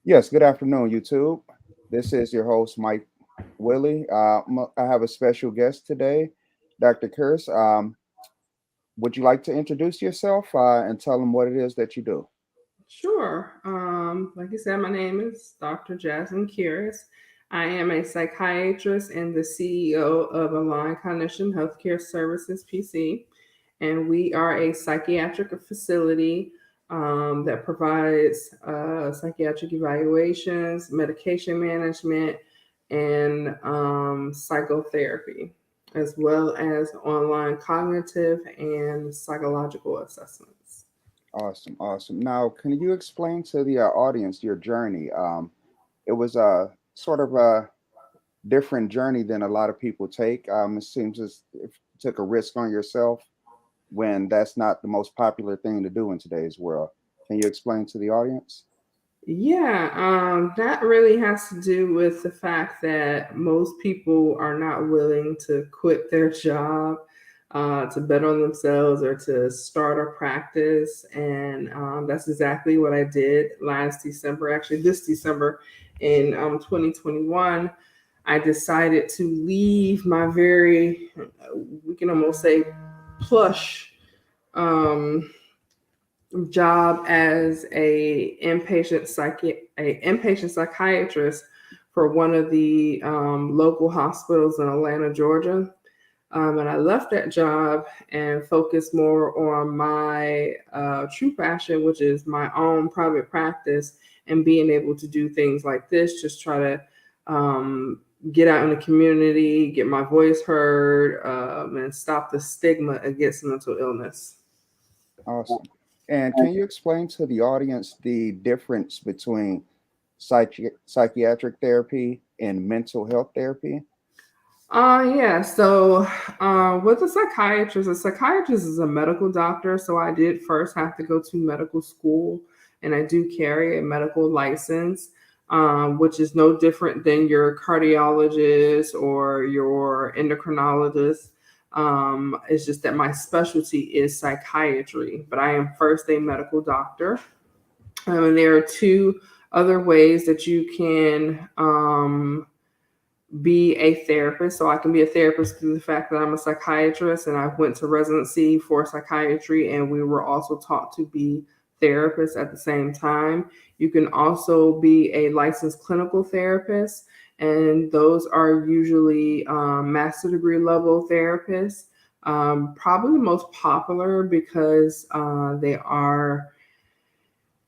Yes, good afternoon, YouTube. This is your host, Mike Willie. I have a special guest today, Dr. Kurz. Would you like to introduce yourself and tell them what it is that you do? Sure. Like you said, my name is Dr. Jasmine Curious. I am a psychiatrist and the CEO of Align Cognition Healthcare Services PC, and we are a psychiatric facility that provides psychiatric evaluations, medication management, and psychotherapy, as well as online cognitive and psychological assessments. Awesome, awesome. Now, can you explain to the audience your journey? It was a sort of a different journey than a lot of people take. It seems as if you took a risk on yourself when that's not the most popular thing to do in today's world. Can you explain to the audience? Yeah, that really has to do with the fact that most people are not willing to quit their job to bet on themselves or to start a practice. And that's exactly what I did last December, actually, this December in 2021. I decided to leave my very, we can almost say, plush. Um, Job as a inpatient psychiatrist for one of the local hospitals in Atlanta, Georgia. And I left that job and focused more on my true passion, which is my own private practice and being able to do things like this, just try to get out in the community, get my voice heard, and stop the stigma against mental illness. Awesome. And can you explain to the audience the difference between psychiatric therapy and mental health therapy? Yeah. So, with a psychiatrist is a medical doctor. So I did first have to go to medical school, and I do carry a medical license, which is no different than your cardiologist or your endocrinologist. It's just that my specialty is psychiatry, but I am first a medical doctor. And there are two other ways that you can be a therapist. So I can be a therapist through the fact that I'm a psychiatrist and I went to residency for psychiatry, and we were also taught to be therapists at the same time. You can also be a licensed clinical therapist, and those are usually master degree level therapists. Probably the most popular because they are,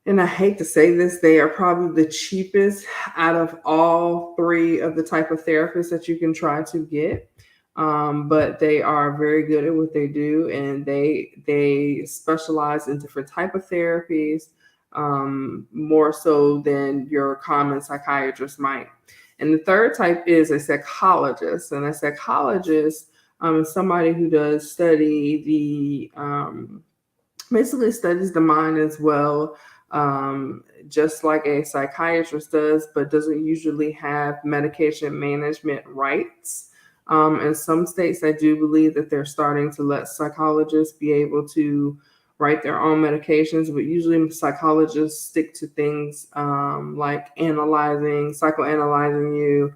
and I hate to say this, they are probably the cheapest out of all three of the type of therapists that you can try to get. But they are very good at what they do, and they specialize in different type of therapies, more so than your common psychiatrist might. And the third type is a psychologist, and a psychologist is somebody who does study basically studies the mind as well, just like a psychiatrist does, but doesn't usually have medication management rights. In some states, I do believe that they're starting to let psychologists be able to write their own medications, but usually psychologists stick to things like psychoanalyzing you.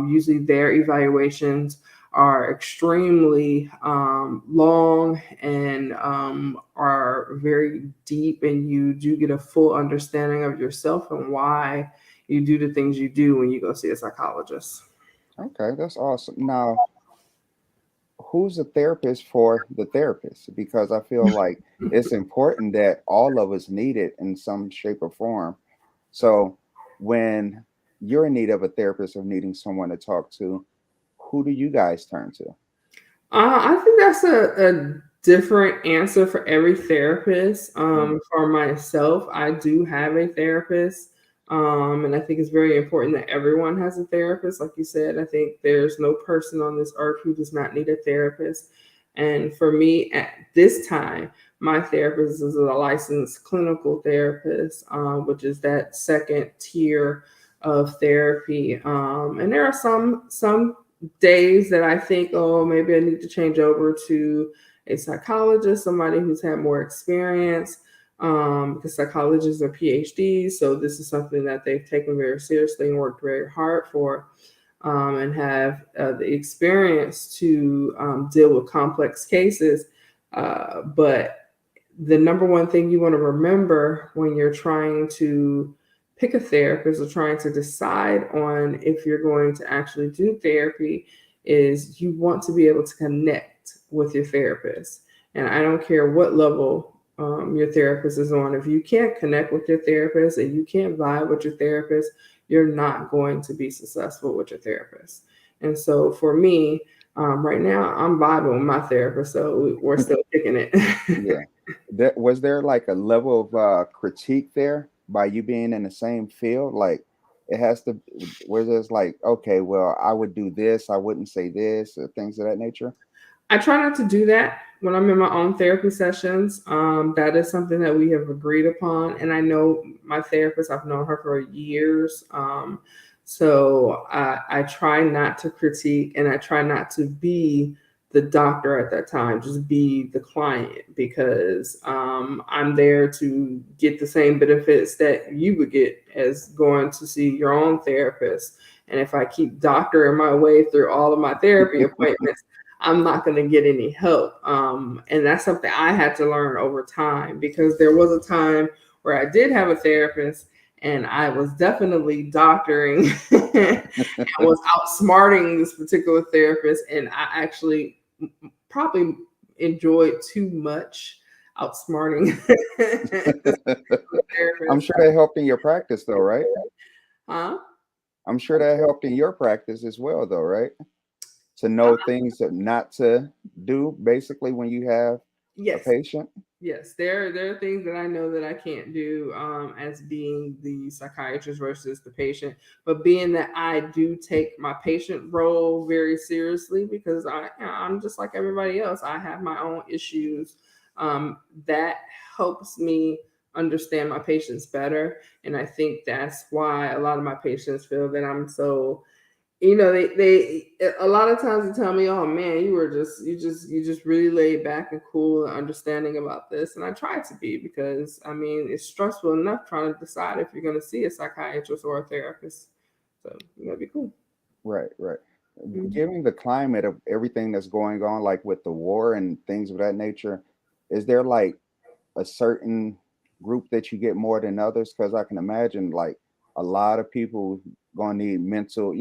Usually, their evaluations are extremely long and are very deep, and you do get a full understanding of yourself and why you do the things you do when you go see a psychologist. Okay, that's awesome. Now, who's a therapist for the therapist? Because I feel like it's important that all of us need it in some shape or form. So, when you're in need of a therapist or needing someone to talk to, who do you guys turn to? I think that's a different answer for every therapist. Mm. For myself, I do have a therapist. And I think it's very important that everyone has a therapist. Like you said, I think there's no person on this earth who does not need a therapist. And for me, at this time, my therapist is a licensed clinical therapist, which is that second tier of therapy. And there are some days that I think, oh, maybe I need to change over to a psychologist, somebody who's had more experience. because psychologists are PhDs. So this is something that they've taken very seriously and worked very hard for, and have the experience to deal with complex cases. But the number one thing you want to remember when you're trying to pick a therapist or trying to decide on if you're going to actually do therapy is you want to be able to connect with your therapist. And I don't care what level your therapist is on. If you can't connect with your therapist and you can't vibe with your therapist, you're not going to be successful with your therapist. And so for me, right now, I'm vibing with my therapist, so we're still kicking it. Yeah. Was there like a level of critique there by you being in the same field? Like it has to, where there's like, okay, well, I would do this, I wouldn't say this, or things of that nature. I try not to do that when I'm in my own therapy sessions. That is something that we have agreed upon. And I know my therapist, I've known her for years. So I try not to critique, and I try not to be the doctor at that time, just be the client, because I'm there to get the same benefits that you would get as going to see your own therapist. And if I keep doctoring my way through all of my therapy appointments, I'm not going to get any help. And that's something I had to learn over time, because there was a time where I did have a therapist and I was definitely doctoring. I was outsmarting this particular therapist, and I actually probably enjoyed too much outsmarting this I'm therapist. sure that helped in your practice though, right? Huh? I'm sure that helped in your practice as well though, right? To know things that not to do basically when you have a Yes. patient. Yes, there are things that I know that I can't do as being the psychiatrist versus the patient, but being that I do take my patient role very seriously, because I'm just like everybody else. I have my own issues. That helps me understand my patients better, and I think that's why a lot of my patients feel that I'm so, they a lot of times they tell me, oh man, you just really laid back and cool and understanding about this. And I try to be, because I mean it's stressful enough trying to decide if you're going to see a psychiatrist or a therapist. So you gotta be cool. Right, right. Mhm. Given the climate of everything that's going on, like with the war and things of that nature, is there like a certain group that you get more than others? Because I can imagine like a lot of people going to need mental,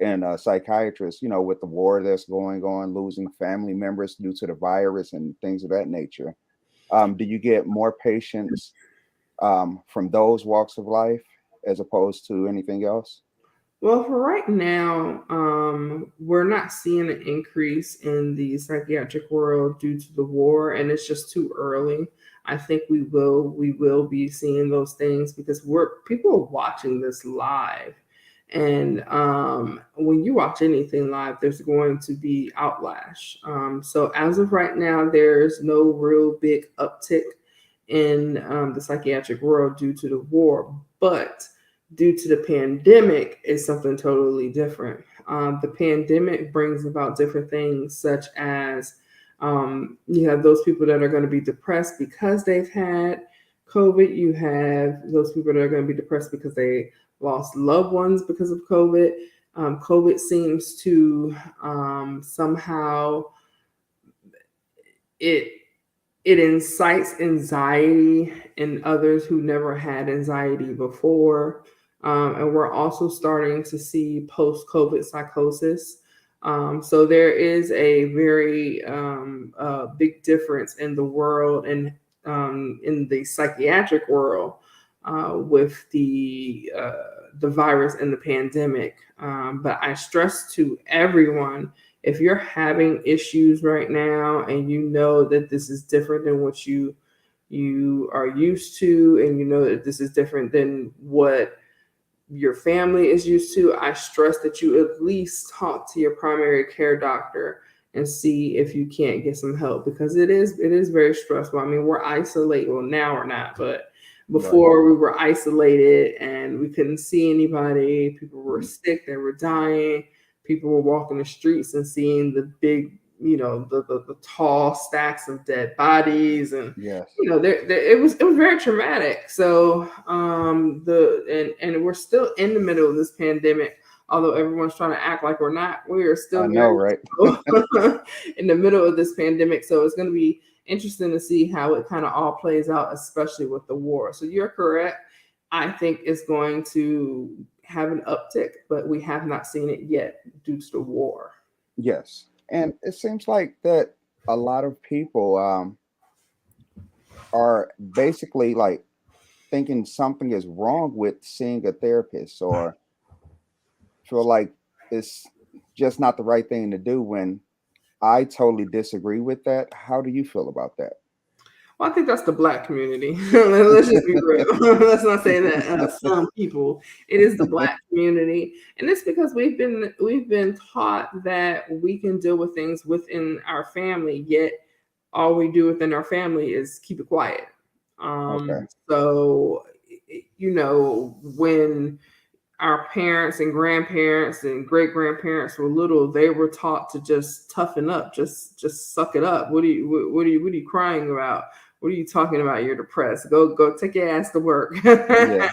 and psychiatrists, with the war that's going on, losing family members due to the virus and things of that nature. Do you get more patients from those walks of life as opposed to anything else? Well, for right now, we're not seeing an increase in the psychiatric world due to the war, and it's just too early. I think we will be seeing those things, because people are watching this live, and when you watch anything live, there's going to be outlash. So as of right now, there's no real big uptick in the psychiatric world due to the war, but due to the pandemic is something totally different. The pandemic brings about different things, such as you have those people that are going to be depressed because they've had COVID. You have those people that are going to be depressed because they lost loved ones because of COVID. COVID seems to somehow it it incites anxiety in others who never had anxiety before. And we're also starting to see post COVID psychosis. So there is a very big difference in the world, and in the psychiatric world, with the virus and the pandemic. But I stress to everyone, if you're having issues right now and you know that this is different than what you are used to, and you know that this is different than what your family is used to, I stress that you at least talk to your primary care doctor and see if you can't get some help, because it is very stressful. I mean, we're isolated. Well, now we're not, but Right. before we were isolated and we couldn't see anybody. People were Mhm. sick, they were dying. People were walking the streets and seeing the big the tall stacks of dead bodies, and Yes. it was very traumatic. So and we're still in the middle of this pandemic, although everyone's trying to act like we're not. We are I still know, very right? in the middle of this pandemic. So it's going to be interesting to see how it kind of all plays out, especially with the war. So you're correct. I think it's going to have an uptick, but we have not seen it yet due to the war. Yes. And it seems like that a lot of people are basically like thinking something is wrong with seeing a therapist, or feel like it's just not the right thing to do, when I totally disagree with that. How do you feel about that? Well, I think that's the Black community. Let's just be real. Let's not say that some people. It is the Black community, and it's because we've been taught that we can deal with things within our family. Yet all we do within our family is keep it quiet. Okay. So when our parents and grandparents and great grandparents were little, they were taught to just toughen up, just suck it up. What are you crying about? What are you talking about? You're depressed. Go take your ass to work. Yeah.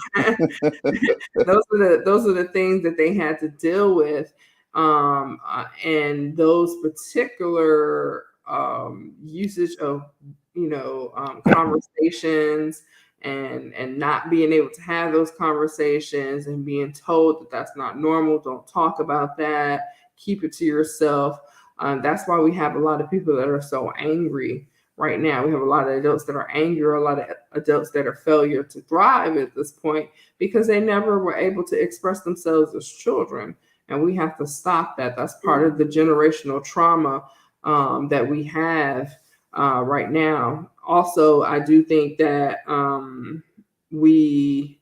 Those are the things that they had to deal with, and those particular usage of conversations, and not being able to have those conversations, and being told that that's not normal. Don't talk about that. Keep it to yourself. That's why we have a lot of people that are so angry right now. We have a lot of adults that are angry, or a lot of adults that are failure to thrive at this point, because they never were able to express themselves as children. And we have to stop that. That's part of the generational trauma that we have right now. Also, I do think that we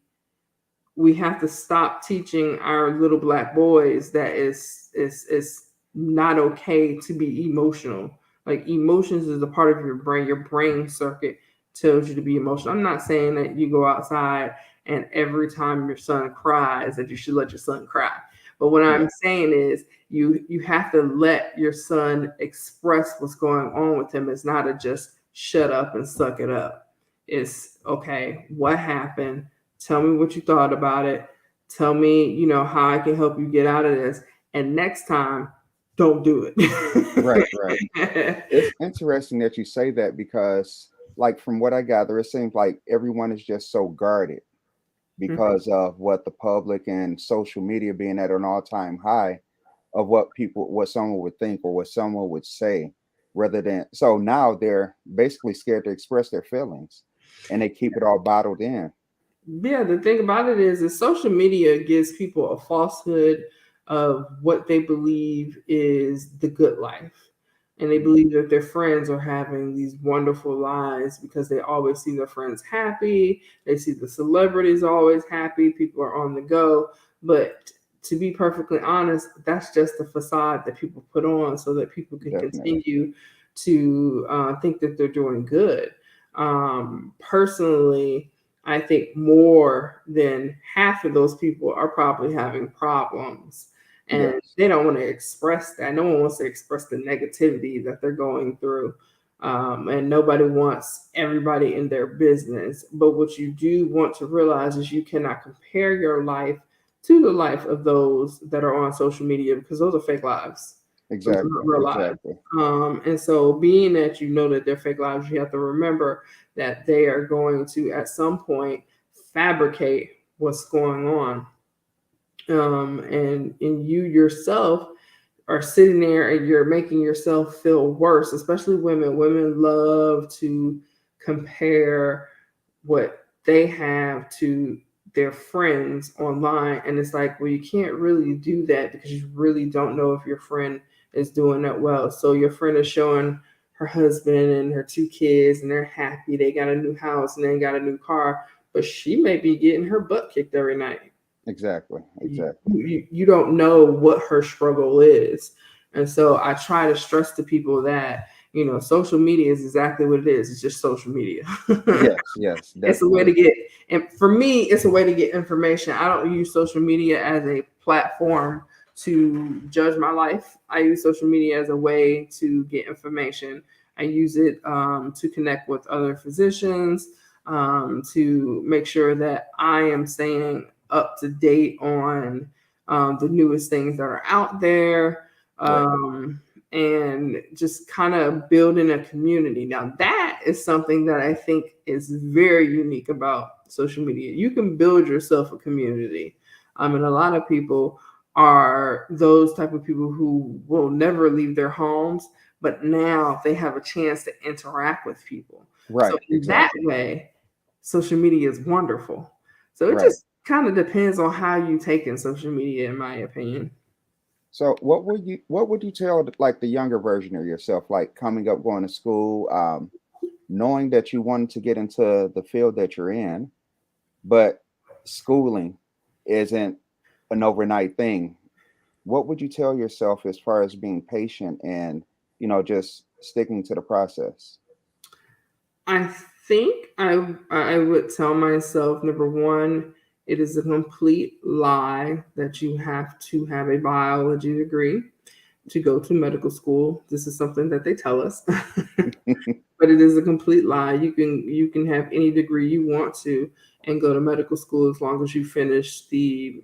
have to stop teaching our little Black boys that is not okay to be emotional. Like, emotions is a part of your brain. Your brain circuit tells you to be emotional. I'm not saying that you go outside and every time your son cries that you should let your son cry. But what Yeah. I'm saying is you have to let your son express what's going on with him. It's not to just shut up and suck it up. It's okay, what happened? Tell me what you thought about it. Tell me, how I can help you get out of this. And next time, don't do Right, right. it. It's interesting that you say that, because, like, from what I gather, it seems like everyone is just so guarded because of what the public and social media being at an all-time high of what someone would think or what someone would say, rather than, so now they're basically scared to express their feelings, and they keep it all bottled in. Yeah, the thing about it is social media gives people a falsehood of what they believe is the good life. And they believe that their friends are having these wonderful lives because they always see their friends happy. They see the celebrities always happy. People are on the go. But to be perfectly honest, that's just the facade that people put on so that people can Definitely. continue to think that they're doing good. Personally, I think more than half of those people are probably having problems, and Yes. they don't want to express that. No one wants to express the negativity that they're going through. And nobody wants everybody in their business. But what you do want to realize is you cannot compare your life to the life of those that are on social media, because those are fake lives. Those are not Exactly. real lives. Exactly. And so, being that you know that they're fake lives, you have to remember that they are going to, at some point, fabricate what's going on. And you yourself are sitting there and you're making yourself feel worse, especially women. Women love to compare what they have to their friends online. And it's like, well, you can't really do that because you really don't know if your friend is doing that well. So your friend is showing her husband and her two kids, and they're happy. They got a new house and they got a new car, but she may be getting her butt kicked every night. Exactly. you, Exactly. you don't know what her struggle is. And so I try to stress to people that, social media is exactly what it is. It's just social media. Yes. Yes. It's a way to Definitely. get, and for me, it's a way to get information. I don't use social media as a platform to judge my life. I use social media as a way to get information. I use it to connect with other physicians, to make sure that I am staying up to date on the newest things that are out there, Right. and just kind of building a community. Now, that is something that I think is very unique about social media. You can build yourself a community. And a lot of people are those type of people who will never leave their homes, but now they have a chance to interact with people. So Right. in that Exactly. way, social media is wonderful. So it Right. just kind of depends on how you take in social media, in my opinion. So what would you tell like the younger version of yourself, like coming up, going to school, knowing that you wanted to get into the field that you're in, but schooling isn't an overnight thing? What would you tell yourself as far as being patient and, just sticking to the process? I think I would tell myself, number one, it is a complete lie that you have to have a biology degree to go to medical school. This is something that they tell us. But it is a complete lie. You can have any degree you want to and go to medical school as long as you finish the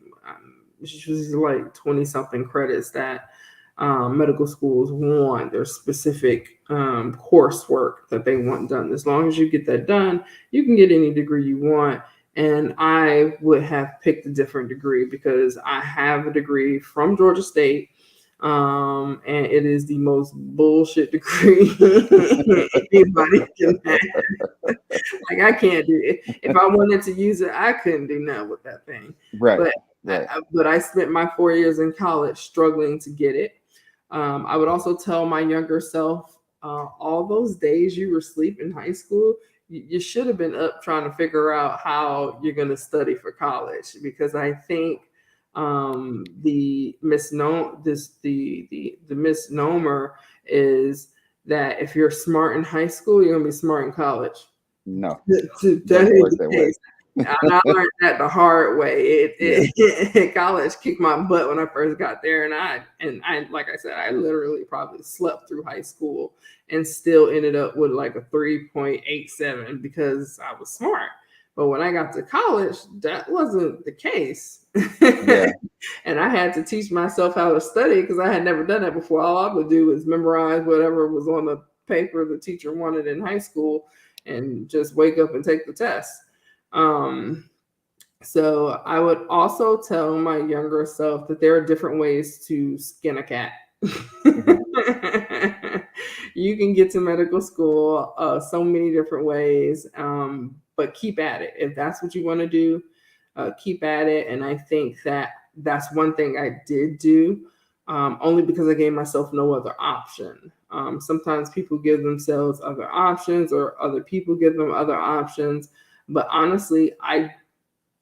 it's usually like 20 something credits that medical schools want. There's specific coursework that they want done. As long as you get that done, you can get any degree you want. And I would have picked a different degree because I have a degree from Georgia State, and it is the most bullshit degree anybody can have. Like, I can't do it. If I wanted to use it, I couldn't do nothing with that thing. Right. But Right. I spent my 4 years in college struggling to get it. I would also tell my younger self, all those days you were asleep in high school, you should have been up trying to figure out how you're going to study for college, because I think the misnomer is that if you're smart in high school, you're gonna be smart in college. No, That doesn't ain't work the that way. case. And I learned that the hard way. Yeah. College kicked my butt when I first got there, and I like I said, I literally probably slept through high school and still ended up with like a 3.87 because I was smart. But when I got to college, that wasn't the case. Yeah. And I had to teach myself how to study because I had never done that before. All I would do was memorize whatever was on the paper the teacher wanted in high school and just wake up and take the test. Um, so I would also tell my younger self that there are different ways to skin a cat. Mhm. You can get to medical school so many different ways, but keep at it. If that's what you want to do, keep at it. And I think that that's one thing I did do, only because I gave myself no other option. Sometimes people give themselves other options, or other people give them other options. But honestly, I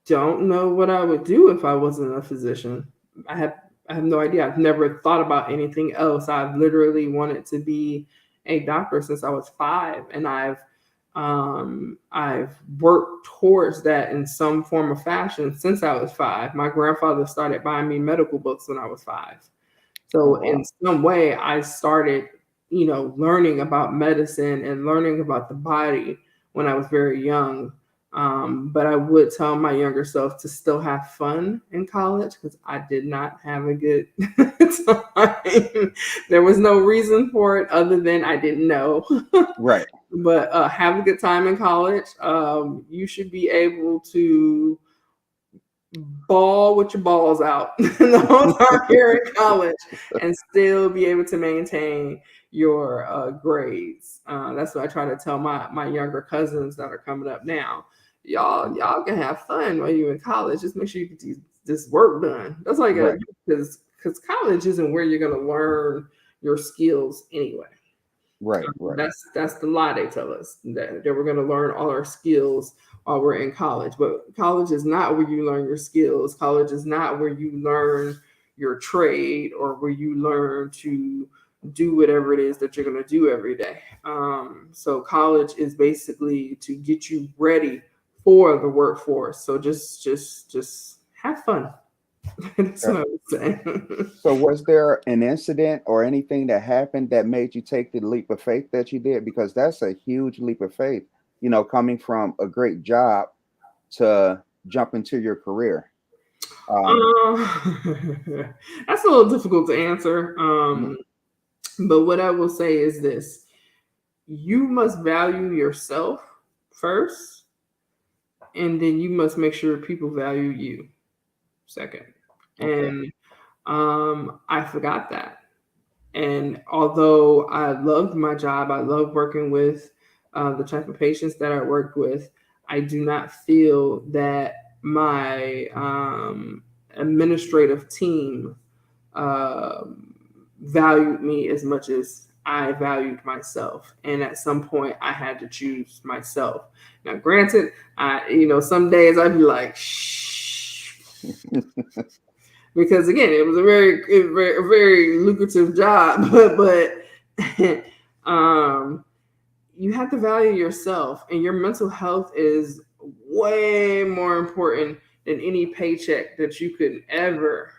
don't know what I would do if I wasn't a physician. I have I have no idea. I've never thought about anything else. I've literally wanted to be a doctor since I was 5, and I've worked towards that in some form or fashion since I was 5. My grandfather started buying me medical books when I was 5. Oh, So in wow. some way, I started, learning about medicine and learning about the body when I was very young. But I would tell my younger self to still have fun in college because I did not have a good time. There was no reason for it other than I didn't know. Right. But have a good time in college. You should be able to ball with your balls out the whole time you're in college and still be able to maintain your grades. That's what I try to tell my younger cousins that are coming up now. Y'all can have fun while you're in college. Just make sure you get this work done. That's all you gotta Right. do, because college isn't where you're gonna learn your skills anyway. Right. Right. That's the lie they tell us, that we're going to learn all our skills while we're in college. But college is not where you learn your skills. College is not where you learn your trade or where you learn to do whatever it is that you're going to do every day. So college is basically to get you ready for the workforce. So just have fun. That's Okay. what I would say. So was there an incident or anything that happened that made you take the leap of faith that you did? Because that's a huge leap of faith, coming from a great job to jump into your career. Um, That's a little difficult to answer. mhm. But what I will say is this: you must value yourself first, and then you must make sure people value you second. Okay. And I forgot that. And although I loved my job, I love working with the type of patients that I worked with, I do not feel that my administrative team valued me as much as I valued myself. And at some point, I had to choose myself. Now, granted, some days I'd be like, shh, because again, it was a very lucrative job, but you have to value yourself, and your mental health is way more important than any paycheck that you could ever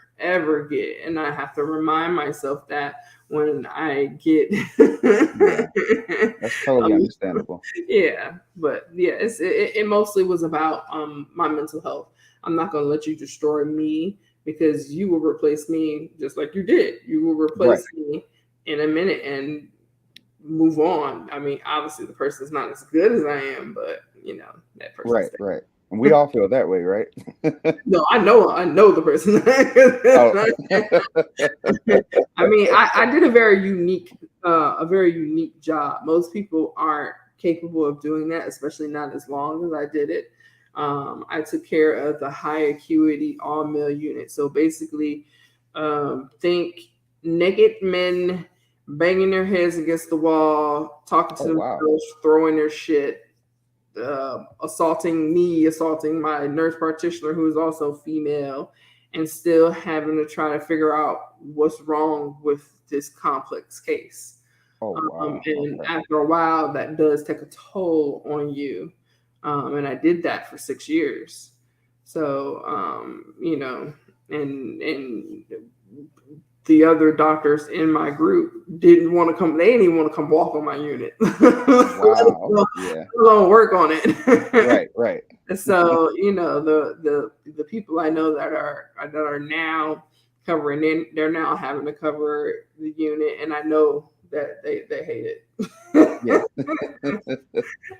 get. And I have to remind myself that when I get Yeah, that's totally um, understandable. yeah, but yeah, it mostly was about my mental health. I'm not gonna let you destroy me, because you will replace me just like you did. You will Right, replace me in a minute and move on. I mean, obviously the person's not as good as I am, but that person's right, right. And we all feel that way, right? no, I know the person. Oh, I mean, I did a very unique job. Most people aren't capable of doing that, especially not as long as I did it. I took care of the high acuity all male unit. So basically, think naked men banging their heads against the wall, talking to oh wow. themselves, throwing their shit, assaulting my nurse practitioner, who is also female, and still having to try to figure out what's wrong with this complex case. Oh wow. And Okay. after a while, that does take a toll on you. And I did that for 6 years. So, and the other doctors in my group didn't want to come. They didn't even want to come walk on my unit, Wow. Yeah. let alone work on it. Right, right. So the people I know that are now covering, they're now having to cover the unit, and I know that they hate it. Yeah.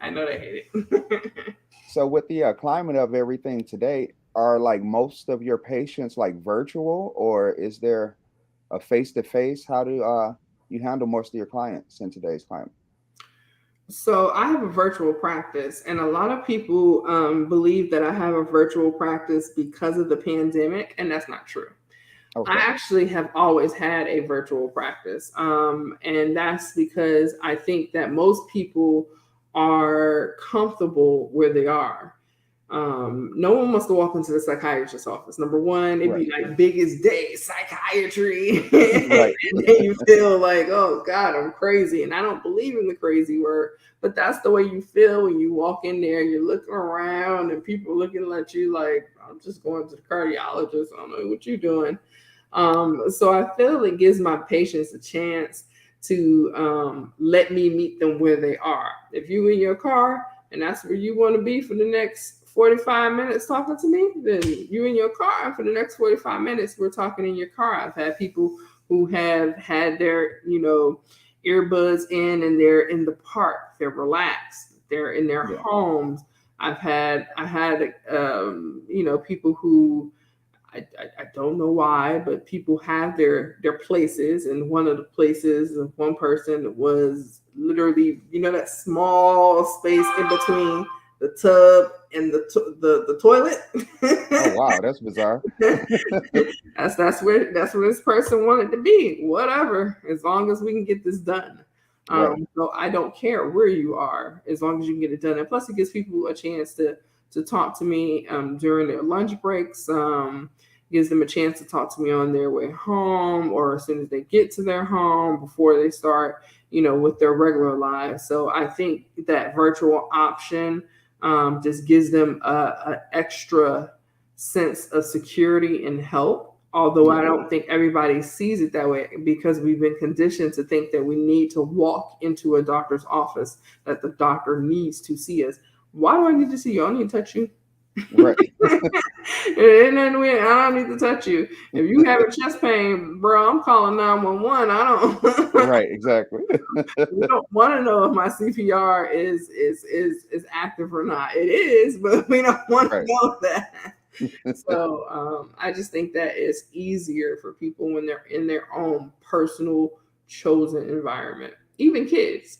I know they hate it. So with the climate of everything today, are like most of your patients like virtual, or is there a face to face? How do you handle most of your clients in today's climate? So I have a virtual practice, and a lot of people believe that I have a virtual practice because of the pandemic, and that's not true. I Okay. actually have always had a virtual practice. And that's because I think that most people are comfortable where they are. No one wants to walk into the psychiatrist's office. Number one, it'd Right. be like biggest day psychiatry. Right. And then you feel like, oh God, I'm crazy. And I don't believe in the crazy word, but that's the way you feel when you walk in there. You're looking around and people looking at you like, I'm just going to the cardiologist. I don't know what you're doing. So I feel it gives my patients a chance to let me meet them where they are. If you in your car and that's where you want to be for the next 45 minutes talking to me, then you in your car, and for the next 45 minutes we're talking in your car. I've had people who have had their earbuds in, and they're in the park, they're relaxed, they're in their Yeah. homes. I had people who I don't know why, but people have their places, and one of the places of one person was literally, that small space in between the tub and the toilet. Oh wow, that's bizarre. That's where this person wanted to be. Whatever, as long as we can get this done. Right. So I don't care where you are, as long as you can get it done. And plus, it gives people a chance to talk to me during their lunch breaks. Gives them a chance to talk to me on their way home, or as soon as they get to their home, before they start, with their regular lives. So I think that virtual option just gives them a extra sense of security and help. Although I Yeah. don't think everybody sees it that way because we've been conditioned to think that we need to walk into a doctor's office, that the doctor needs to see us. Why do I need to see you? I don't need to touch you. Right. And then I don't need to touch you. If you have a chest pain, bro, I'm calling 911. I don't. Right. Exactly. We don't want to know if my CPR is active or not. It is, but we don't want to Right. know that. So I just think that it's easier for people when they're in their own personal chosen environment. Even kids,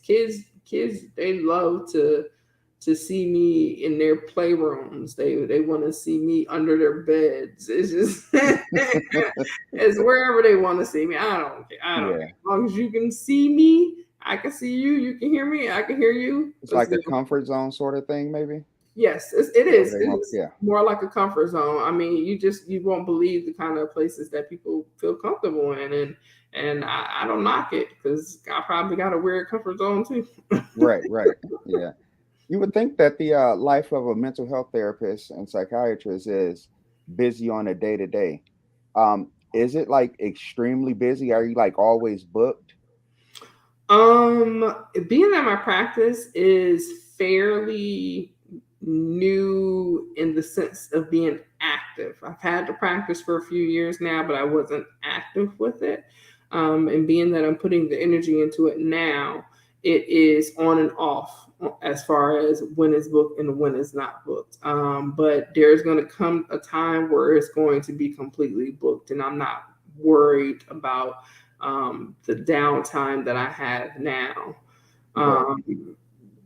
they love to see me in their playrooms. They want to see me under their beds. It's just it's wherever they want to see me. I don't care. I don't care. Yeah. As long as you can see me, I can see you. You can hear me. I can hear you. It's Let's like a go. comfort zone sort of thing, maybe. Yes, it Whatever is. they It want. is Yeah. more like a comfort zone. I mean, you won't believe the kind of places that people feel comfortable in, and I don't knock it because I probably got a weird comfort zone too. Right. Right. Yeah. You would think that the life of a mental health therapist and psychiatrist is busy on a day to day. Is it like extremely busy? Are you like always booked? Being that my practice is fairly new in the sense of being active. I've had to practice for a few years now, but I wasn't active with it. And being that I'm putting the energy into it now, it is on and off as far as when it's booked and when it's not booked. But there's going to come a time where it's going to be completely booked, and I'm not worried about the downtime that I have now. Right.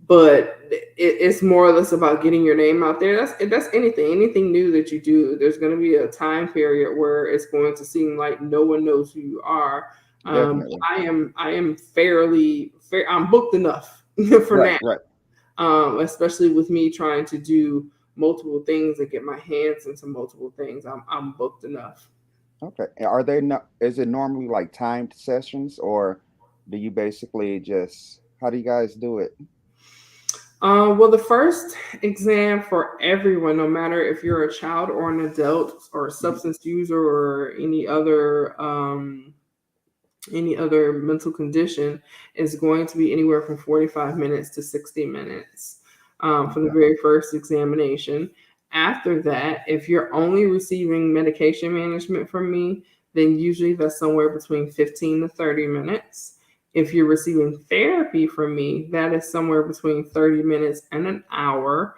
But it's more or less about getting your name out there. That's anything new that you do. There's going to be a time period where it's going to seem like no one knows who you are. Definitely. I am fairly fair. I'm booked enough for Right. now, Right. especially with me trying to do multiple things and get my hands into multiple things. I'm booked enough. Okay. Are they not? Is it normally like timed sessions, or do you basically just? How do you guys do it? Well, the first exam for everyone, no matter if you're a child or an adult or a Mhm. substance user or any other mental condition, is going to be anywhere from 45 minutes to 60 minutes for the Okay. very first examination. After that, if you're only receiving medication management from me, then usually that's somewhere between 15 to 30 minutes. If you're receiving therapy from me, that is somewhere between 30 minutes and an hour.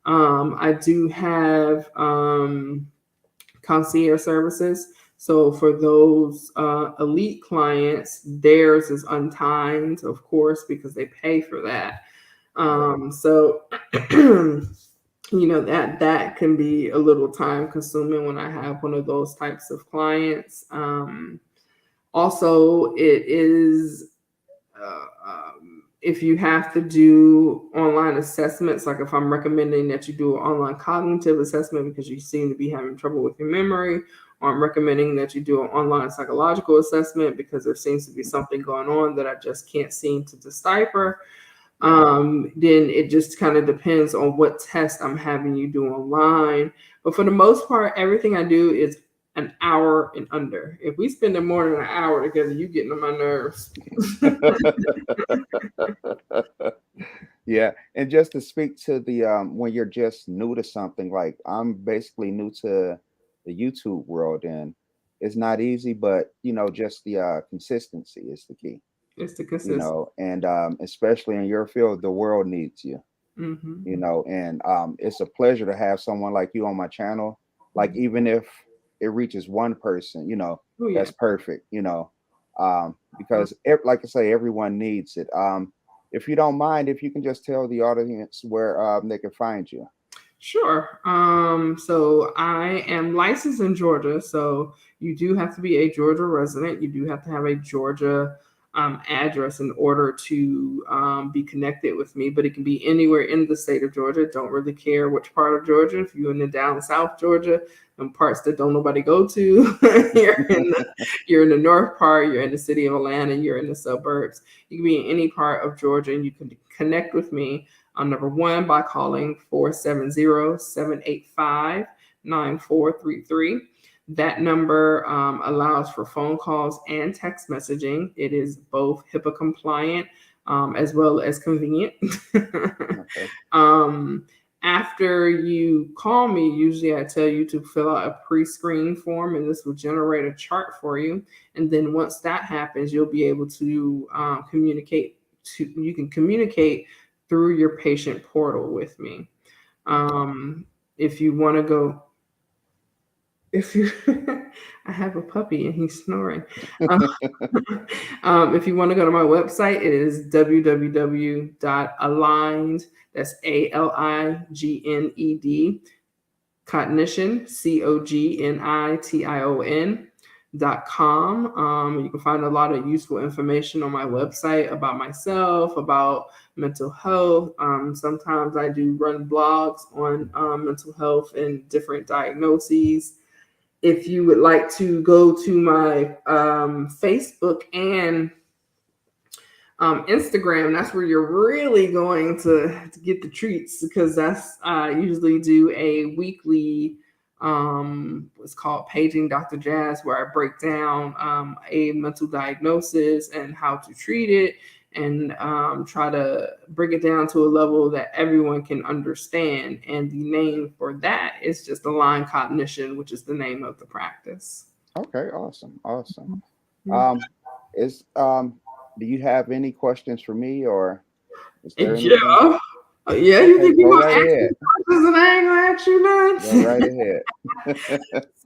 I do have concierge services. So for those elite clients, theirs is untimed, of course, because they pay for that. Right. So that can be a little time consuming when I have one of those types of clients. Also, it is if you have to do online assessments, like if I'm recommending that you do an online cognitive assessment because you seem to be having trouble with your memory, or I'm recommending that you do an online psychological assessment because there seems to be something going on that I just can't seem to decipher, then it just kind of depends on what test I'm having you do online. But for the most part, everything I do is an hour and under. If we spend more than an hour together, you getting on my nerves. Yeah, and just to speak to the when you're just new to something, like I'm basically new to the YouTube world, and it's not easy, but just the consistency is the key. It's the consistency. And especially in your field, the world needs you. Hmm. And it's a pleasure to have someone like you on my channel. Like even if it reaches one person, Oh yeah. that's perfect. Because like I say, everyone needs it. If you don't mind, if you can just tell the audience where they can find you. Sure. So I am licensed in Georgia. So you do have to be a Georgia resident. You do have to have a Georgia address in order to be connected with me. But it can be anywhere in the state of Georgia. Don't really care which part of Georgia. If you're in the down south Georgia and parts that don't nobody go to, you're in the north part. You're in the city of Atlanta. You're in the suburbs. You can be in any part of Georgia, and you can connect with me. Number one, by calling 470-785 9433. That number allows for phone calls and text messaging. It is both HIPAA compliant as well as convenient. Okay. After you call me, usually I tell you to fill out a pre-screen form, and this will generate a chart for you. And then once that happens, you'll be able to communicate. You can communicate through your patient portal with me. If you want to go, if you, I have a puppy and he's snoring. If you want to go to my website, it is www.aligned. That's ALIGNED cognition COGNITION.com. You can find a lot of useful information on my website about myself, about mental health. Sometimes I do run blogs on mental health and different diagnoses. If you would like to go to my Facebook and Instagram, that's where you're really going to get the treats, because that's I usually do a weekly what's called Paging Dr. Jazz, where I break down a mental diagnosis and how to treat it, and try to bring it down to a level that everyone can understand. And the name for that is just Align Cognition, which is the name of the practice. Okay. Awesome. Awesome. Mhm. Is do you have any questions for me, or is there anything? Yeah. Yeah, you Okay, think you go gonna right ask me ahead. questions and I ain't gonna ask you Go none? right ahead.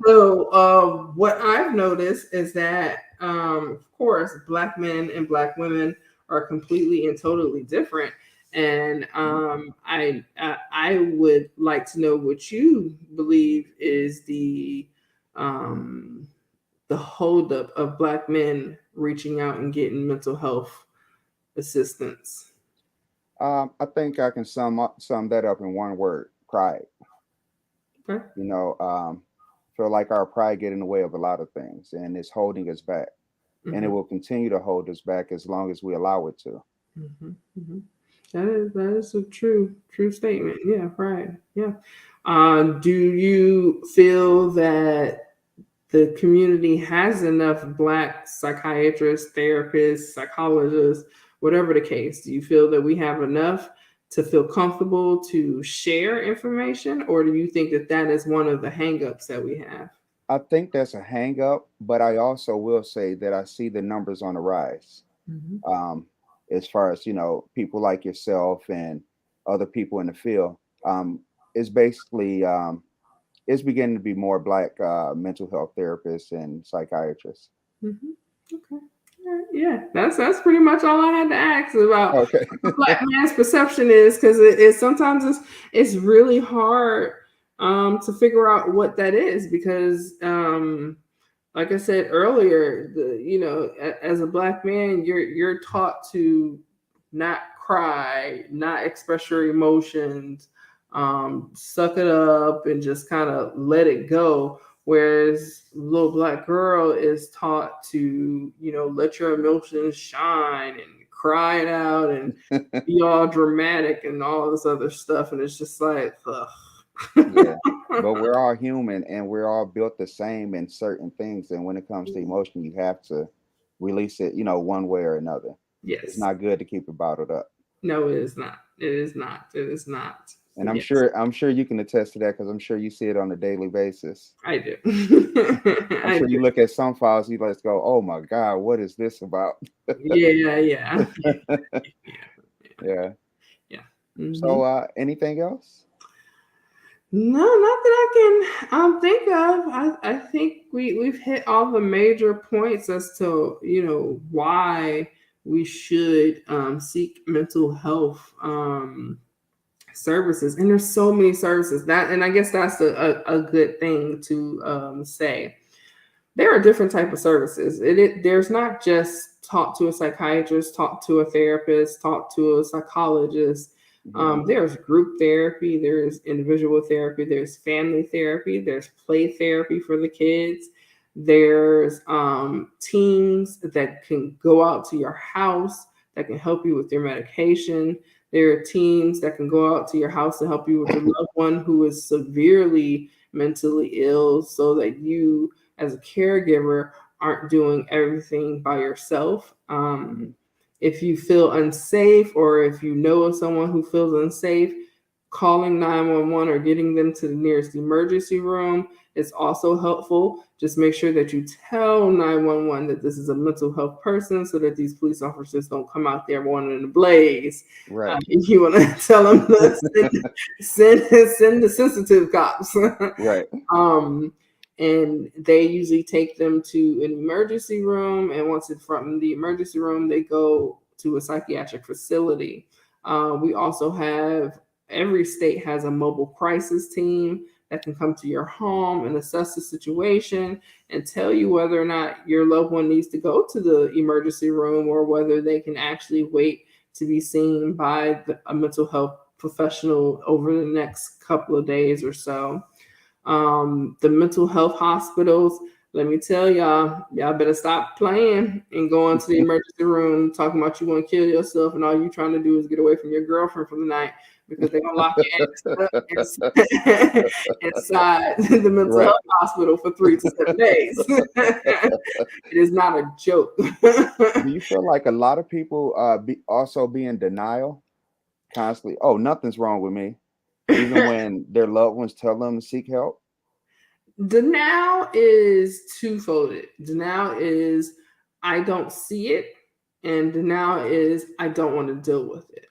So, what I've noticed is that, of course, Black men and Black women are completely and totally different. And I would like to know what you believe is um, the holdup of Black men reaching out and getting mental health assistance. I think I can sum that up in one word: pride. Okay. You know, feel like our pride get in the way of a lot of things, and it's holding us back, and it Mhm, will continue to hold us back as long as we allow it to. mhm, mhm. That is a true statement. Yeah, right. Yeah. Do you feel that the community has enough Black psychiatrists, therapists, psychologists, whatever the case? Do you feel that we have enough to feel comfortable to share information, or do you think that that is one of the hangups that we have? I think that's a hang up, but I also will say that I see the numbers on the rise. Mhm. Um, as far as people like yourself and other people in the field, it's basically it's beginning to be more black mental health therapists and psychiatrists. Mhm. Okay. Alright, yeah, that's pretty much all I had to ask about Okay. what the Black man's perception is, because it sometimes it's really hard to figure out what that is, because like I said earlier, as a Black man, you're taught to not cry, not express your emotions, suck it up, and just kind of let it go. Whereas little Black girl is taught to, let your emotions shine and cry it out and be all dramatic and all this other stuff. And it's just like, ugh. Yeah. But we're all human and we're all built the same in certain things. And when it comes to emotion, you have to release it, one way or another. It's Yes. not good to keep it bottled up. No, it is not. It is not. It is not. And I'm Yes, sure I'm sure you can attest to that because I'm sure you see it on a daily basis. I do. I'm I sure do. you look at some files, you like go, "Oh my God, what is this about?" Yeah, yeah, yeah, Yeah. yeah. Hmm. So, anything else? No, not that I can think of. I think we've hit all the major points as to why we should seek mental health services. And there's so many services that, and I guess that's a good thing to say. There are different type of services. There's not just talk to a psychiatrist, talk to a therapist, talk to a psychologist. Yeah. There's group therapy, there's individual therapy, there's family therapy, there's play therapy for the kids. There's teams that can go out to your house that can help you with your medication. There are teams that can go out to your house to help you with your loved one who is severely mentally ill, so that you as a caregiver aren't doing everything by yourself. Mhm. If you feel unsafe, or if you know of someone who feels unsafe, calling 911 or getting them to the nearest emergency room is also helpful. Just make sure that you tell 911 that this is a mental health person, so that these police officers don't come out there wanting to blaze. Right. If you want to tell them to send the sensitive cops. Right. um, and they usually take them to an emergency room, and once it's from the emergency room, they go to a psychiatric facility. We also have, every state has a mobile crisis team that can come to your home and assess the situation and tell you whether or not your loved one needs to go to the emergency room, or whether they can actually wait to be seen by a mental health professional over the next couple of days or so. The mental health hospitals, let me tell y'all better stop playing and going to the emergency room talking about you want to kill yourself, and all you trying to do is get away from your girlfriend for the night, because they're gonna lock your ass up inside the mental Right. health hospital for 3 to 7 days. It is not a joke. Do you feel like a lot of people be in denial constantly? Oh, nothing's wrong with me, even when their loved ones tell them to seek help. Denial is twofold. Denial is I don't see it, and denial is I don't want to deal with it.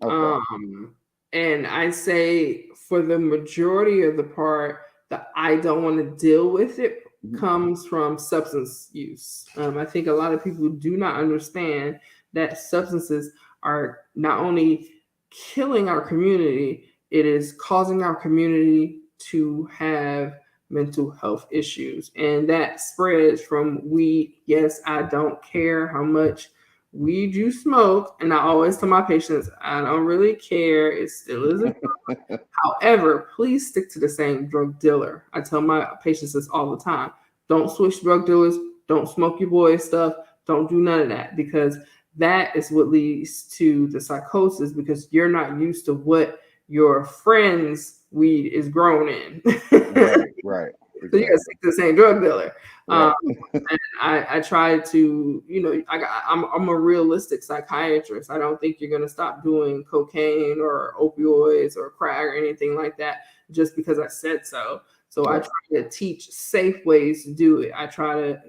Okay. Um, and I say for the majority of the part, that I don't want to deal with it Mhm. comes from substance use. I think a lot of people do not understand that substances are not only killing our community, it is causing our community to have mental health issues. And that spreads from weed. Yes, I don't care how much weed you smoke. And I always tell my patients, I don't really care. It still is a drug. However, please stick to the same drug dealer. I tell my patients this all the time. Don't switch drug dealers. Don't smoke your boy's stuff. Don't do none of that, because that is what leads to the psychosis, because you're not used to what your friend's weed is grown in. Right. Right. So you got to Exactly. stick to the same drug dealer. Um, Right. and I try to, I'm a realistic psychiatrist. I don't think you're going to stop doing cocaine or opioids or crack or anything like that just because I said so. So I Right. try to teach safe ways to do it. I try to,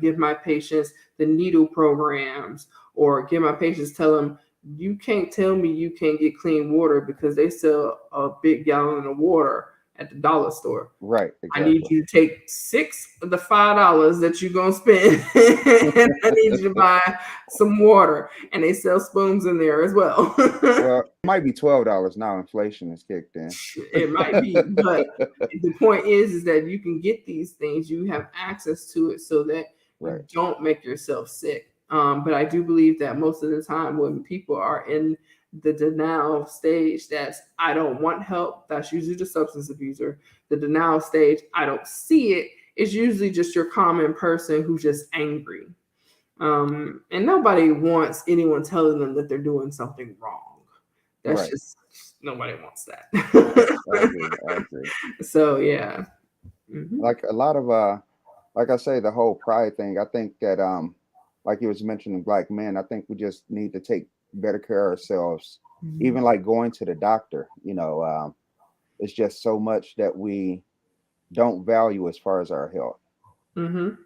give my patients the needle programs, or give my patients, tell them, you can't tell me you can't get clean water because they sell a big gallon of water at the dollar store. Right. I need Exactly. you to take 6 of the $5 that you're gonna spend, and I need you to buy some water. And they sell spoons in there as well. Well, it might be $12 now. Inflation has kicked in. It might be, but the point is that you can get these things, you have access to it, so that you Right. don't make yourself sick. But I do believe that most of the time when people are in the denial stage, that's I don't want help, that's usually the substance abuser. The denial stage, I don't see it, is usually just your common person who's just angry. And nobody wants anyone telling them that they're doing something wrong. That's Right. just, nobody wants Right. I that. agree. I agree. So yeah. Mhm. Like a lot of like I say, the whole pride thing. I think that like you was mentioning black men, I think we just need to take better care of ourselves. Mhm. Even like going to the doctor, it's just so much that we don't value as far as our health, Mhm.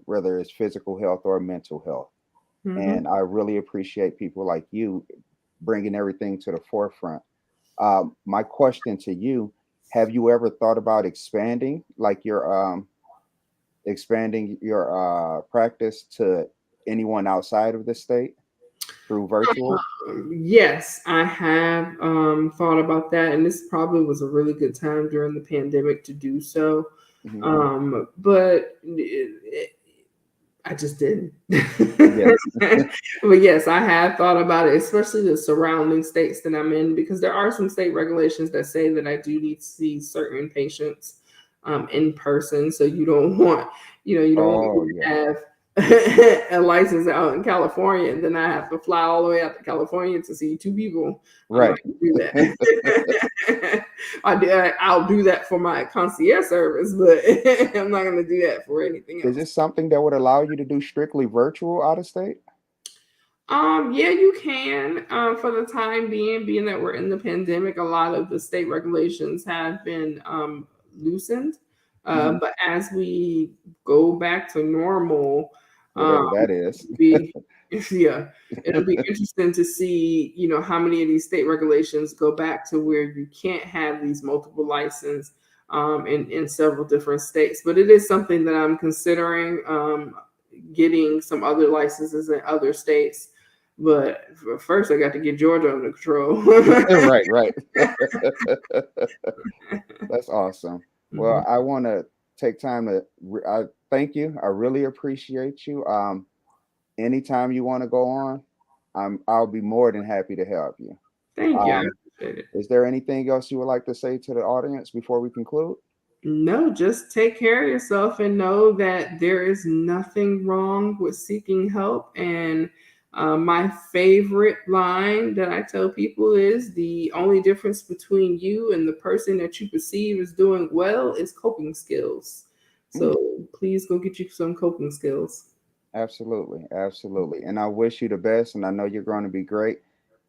whether it's physical health or mental health. Mhm. And I really appreciate people like you bringing everything to the forefront. My question to you: have you ever thought about expanding your practice to anyone outside of the state through virtual? Yes, I have thought about that, and this probably was a really good time during the pandemic to do so. Hmm. But I just didn't. Yes. But yes, I have thought about it, especially the surrounding states that I'm in, because there are some state regulations that say that I do need to see certain patients in person. So you don't want, you don't want Oh me to yeah. have a license out in California, and then I have to fly all the way out to California to see 2 people. I'm not Right. gonna do that. I'll do that for my concierge service, but I'm not going to do that for anything Is else. this something that would allow you to do strictly virtual out of state? Yeah, you can. For the time being that we're in the pandemic, a lot of the state regulations have been loosened. Hmm. But as we go back to normal, um, Whatever that is. be yeah, it'll be interesting to see, how many of these state regulations go back to where you can't have these multiple license in several different states. But it is something that I'm considering getting some other licenses in other states. But first, I got to get Georgia under control. Right, right. That's awesome. Mhm. Well, I want to take time to I thank you. I really appreciate you. Anytime you want to go on, I'll be more than happy to help you. Thank you. I Um, appreciate it. is there anything else you would like to say to the audience before we conclude? No, just take care of yourself and know that there is nothing wrong with seeking help. And my favorite line that I tell people is the only difference between you and the person that you perceive as doing well is coping skills. Mm, So please go get you some coping skills. absolutely, absolutely. And I wish you the best, and I know you're going to be great.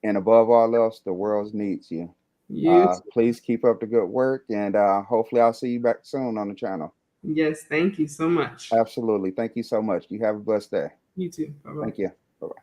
And above all else, the world needs you. You, Please keep up the good work, and hopefully, I'll see you back soon on the channel. yes, thank you so much. Absolutely. Thank you so much. You have a blessed day. You too. Bye bye. Thank you. Bye bye.